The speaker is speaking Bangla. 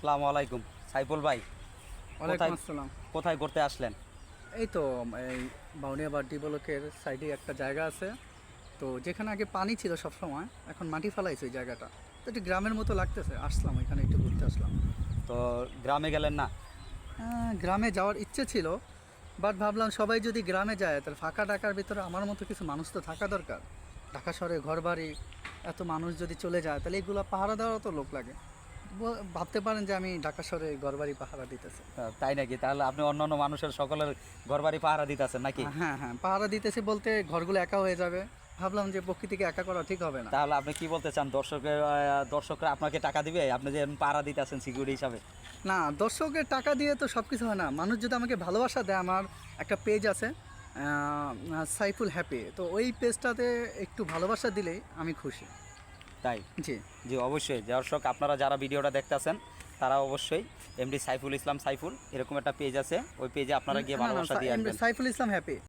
আসসালামু আলাইকুম সাইফুল ভাই। ওয়ালাইকুম আসসালাম। কোথায় ঘুরতে আসলেন? এই তো এই বাউনিয়া বা ডিবলকের সাইডে একটা জায়গা আছে, তো যেখানে আগে পানি ছিল সব সময়, এখন মাটি ফেলাইছে ওই জায়গাটা। তো একটু গ্রামের মতো লাগতেছে, আসলাম এখানে একটু ঘুরতে আসলাম। তো গ্রামে গেলেন না? গ্রামে যাওয়ার ইচ্ছে ছিল, বাট ভাবলাম সবাই যদি গ্রামে যায় তাহলে ফাঁকা ঢাকার ভিতরে আমার মতো কিছু মানুষ তো থাকা দরকার। ঢাকা শহরে ঘরবাড়ি, এত মানুষ যদি চলে যায় তাহলে এগুলো পাহারা দেওয়ারও তো লোক লাগে। ভাবতে পারেন যে আমি ঢাকা শহরে ঘরবাড়ি পাহারা দিতেছি। তাই নাকি? তাহলে আপনি অন্যান্য মানুষের সকলের ঘরবাড়ি পাহারা দিতেছেন নাকি? হ্যাঁ হ্যাঁ, পাহারা দিতেছি বলতে ঘরগুলো একা হয়ে যাবে, ভাবলাম যে প্রকৃতিকে একা করা ঠিক হবে না। তাহলে আপনি কি বলতে চান, দর্শকরা আপনাকে টাকা দিবে আপনি যে পাহারা দিতেছেন সিকিউরিটি হিসাবে? না, দর্শকের টাকা দিয়ে তো সব কিছু হয় না। মানুষ যদি আমাকে ভালোবাসা দেয়, আমার একটা পেজ আছে সাইফুল হ্যাপি, তো ওই পেজটাতে একটু ভালোবাসা দিলেই আমি খুশি। তাই? জি জি অবশ্যই দর্শক, আপনারা যারা ভিডিওটা দেখতেছেন তারা অবশ্যই এমডি সাইফুল ইসলাম সাইফুল এরকম একটা পেজ আছে, ওই পেজে আপনারা গিয়ে ভালোবাসা দিয়ে আসবেন। সাইফুল ইসলাম হ্যাপি।